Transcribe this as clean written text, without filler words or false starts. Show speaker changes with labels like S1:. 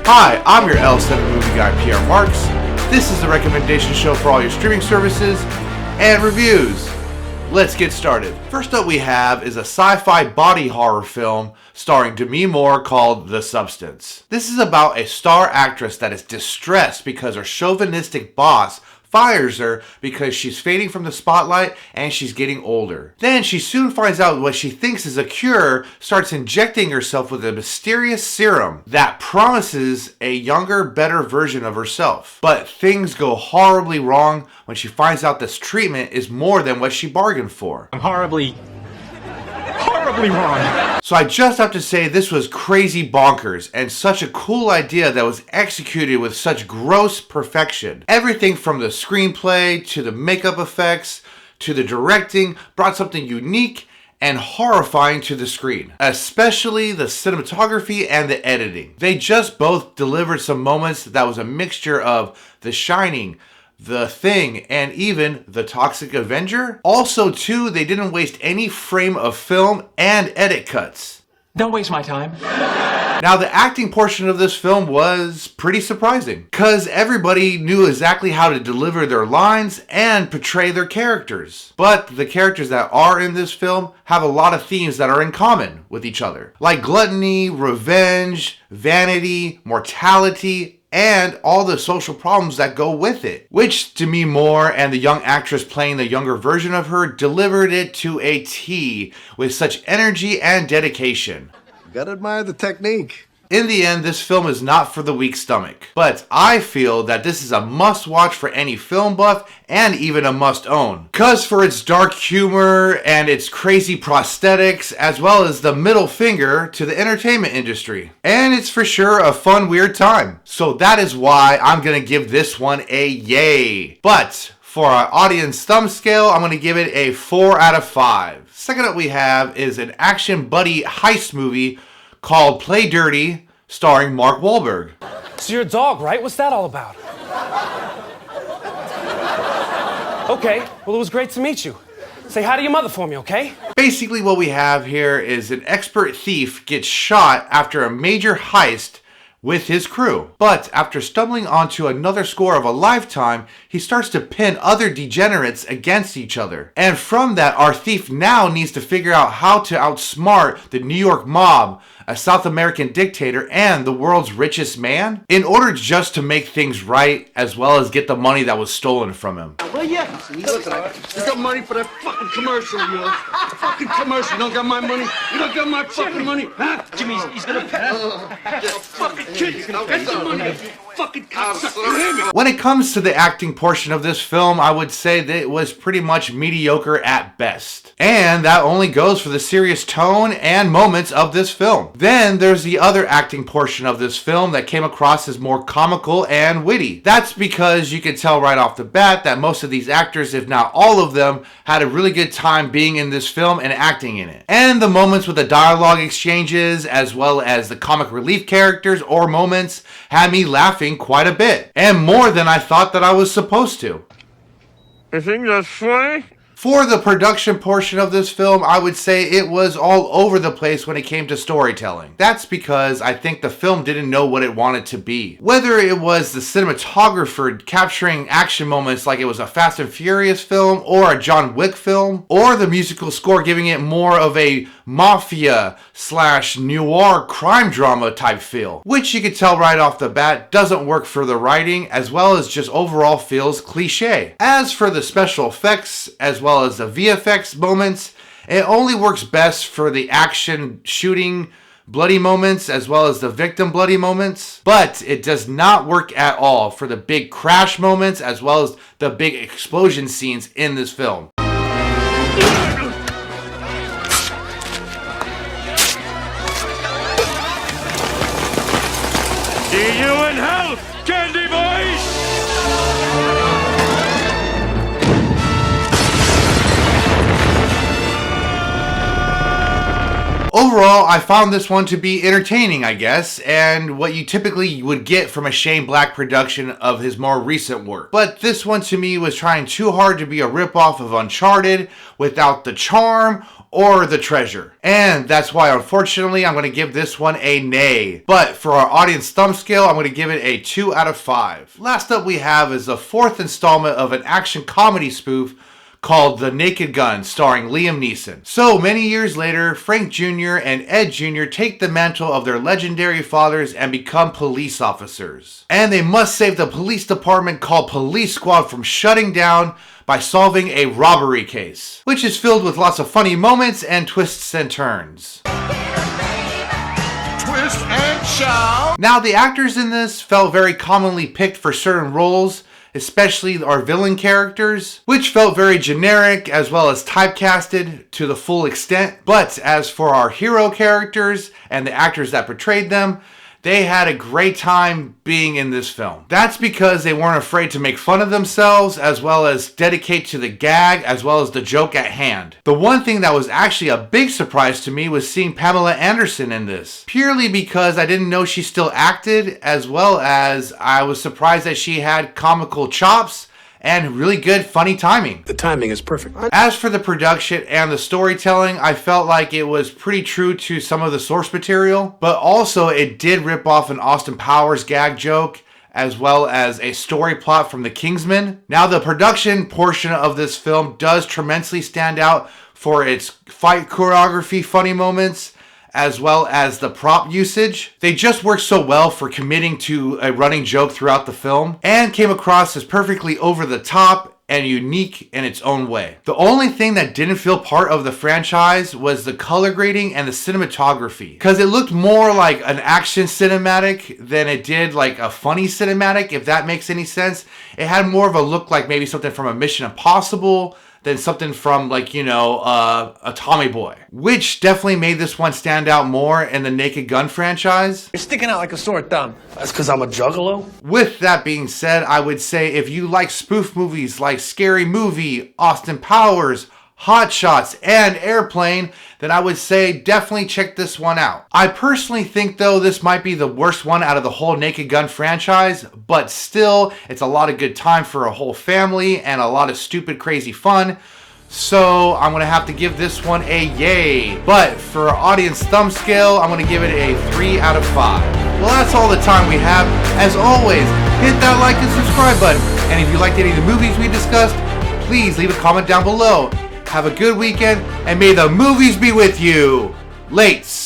S1: Hi, I'm your L7 movie guy, Pierre Marks. This is the recommendation show for all your streaming services and reviews. Let's get started. First up we have is a sci-fi body horror film starring Demi Moore called The Substance. This is about a star actress that is distressed because her chauvinistic boss fires her because she's fading from the spotlight and she's getting older. Then she soon finds out what she thinks is a cure, starts injecting herself with a mysterious serum that promises a younger, better version of herself. But things go horribly wrong when she finds out this treatment is more than what she bargained for.
S2: I'm horribly wrong.
S1: So I just have to say this was crazy bonkers and such a cool idea that was executed with such gross perfection. Everything from the screenplay to the makeup effects to the directing brought something unique and horrifying to the screen, especially the cinematography and the editing. They just both delivered some moments that was a mixture of The Shining, The Thing, and even The Toxic Avenger. Also, too, they didn't waste any frame of film and edit cuts.
S2: Don't waste my time.
S1: Now, the acting portion of this film was pretty surprising, because everybody knew exactly how to deliver their lines and portray their characters. But the characters that are in this film have a lot of themes that are in common with each other, like gluttony, revenge, vanity, mortality, and all the social problems that go with it, which Demi Moore and the young actress playing the younger version of her delivered it to a T with such energy and dedication.
S3: Gotta admire the technique.
S1: In the end, this film is not for the weak stomach, but I feel that this is a must-watch for any film buff and even a must-own. Cause for its dark humor and its crazy prosthetics, as well as the middle finger to the entertainment industry. And it's for sure a fun, weird time. So that is why I'm gonna give this one a yay. But for our audience thumb scale, I'm gonna give it a 4 out of 5. Second up we have is an action buddy heist movie called Play Dirty, starring Mark Wahlberg.
S4: So you're a dog, right? What's that all about? Okay, well, it was great to meet you. Say hi to your mother for me, okay?
S1: Basically what we have here is an expert thief gets shot after a major heist with his crew. But after stumbling onto another score of a lifetime, he starts to pin other degenerates against each other. And from that, our thief now needs to figure out how to outsmart the New York mob, a South American dictator, and the world's richest man in order just to make things right, as well as get the money that was stolen from him.
S5: Well, yeah. You got money for that fucking commercial, you know? Fucking commercial. You don't got my money? You don't got my fucking money? Huh?
S2: Jimmy, he's gonna pay.
S5: Fucking kid, he's gonna get the money. Fucking cocksucker. You hear me?
S1: When it comes to the acting portion of this film, I would say that it was pretty much mediocre at best. And that only goes for the serious tone and moments of this film. Then there's the other acting portion of this film that came across as more comical and witty. That's because you can tell right off the bat that most of these actors, if not all of them, had a really good time being in this film and acting in it. And the moments with the dialogue exchanges, as well as the comic relief characters or moments, had me laughing quite a bit. And more than I thought that I was supposed to.
S5: You think that's funny?
S1: For the production portion of this film, I would say it was all over the place when it came to storytelling. That's because I think the film didn't know what it wanted to be. Whether it was the cinematographer capturing action moments like it was a Fast and Furious film or a John Wick film, or the musical score giving it more of a mafia / noir crime drama type feel, which you could tell right off the bat doesn't work for the writing, as well as just overall feels cliche. As for the special effects, as well as the VFX moments, it only works best for the action shooting bloody moments as well as the victim bloody moments, but it does not work at all for the big crash moments as well as the big explosion scenes in this film.
S5: See you in hell, candy boys!
S1: Overall, I found this one to be entertaining, I guess, and what you typically would get from a Shane Black production of his more recent work. But this one to me was trying too hard to be a ripoff of Uncharted without the charm or The Treasure. And that's why, unfortunately, I'm going to give this one a nay. But for our audience thumb scale, I'm going to give it a 2 out of 5. Last up we have is the 4th installment of an action comedy spoof called The Naked Gun, starring Liam Neeson. So many years later, Frank Jr. and Ed Jr. take the mantle of their legendary fathers and become police officers. And they must save the police department called Police Squad from shutting down by solving a robbery case, which is filled with lots of funny moments and twists and turns.
S3: Twist and shout.
S1: Now, the actors in this felt very commonly picked for certain roles, especially our villain characters, which felt very generic as well as typecasted to the full extent. But as for our hero characters and the actors that portrayed them, they had a great time being in this film. That's because they weren't afraid to make fun of themselves as well as dedicate to the gag as well as the joke at hand. The one thing that was actually a big surprise to me was seeing Pamela Anderson in this, purely because I didn't know she still acted, as well as I was surprised that she had comical chops and really good funny timing.
S3: The timing is perfect.
S1: As for the production and the storytelling, I felt like it was pretty true to some of the source material, but also it did rip off an Austin Powers gag joke as well as a story plot from The Kingsman. Now, the production portion of this film does tremendously stand out for its fight choreography, funny moments, as well as the prop usage. They just work so well for committing to a running joke throughout the film and came across as perfectly over the top and unique in its own way. The only thing that didn't feel part of the franchise was the color grading and the cinematography, because it looked more like an action cinematic than it did like a funny cinematic, if that makes any sense. It had more of a look like maybe something from a Mission Impossible than something from, like, you know, a Tommy Boy, which definitely made this one stand out more in the Naked Gun franchise.
S3: You're sticking out like a sore thumb. That's because I'm a juggalo?
S1: With that being said, I would say if you like spoof movies like Scary Movie, Austin Powers, Hot Shots, and Airplane, then I would say definitely check this one out. I personally think, though, this might be the worst one out of the whole Naked Gun franchise, but still, it's a lot of good time for a whole family and a lot of stupid, crazy fun. So I'm going to have to give this one a yay. But for our audience thumb scale, I'm going to give it a 3 out of 5. Well, that's all the time we have. As always, hit that like and subscribe button. And if you liked any of the movies we discussed, please leave a comment down below. Have a good weekend, and may the movies be with you. Lates.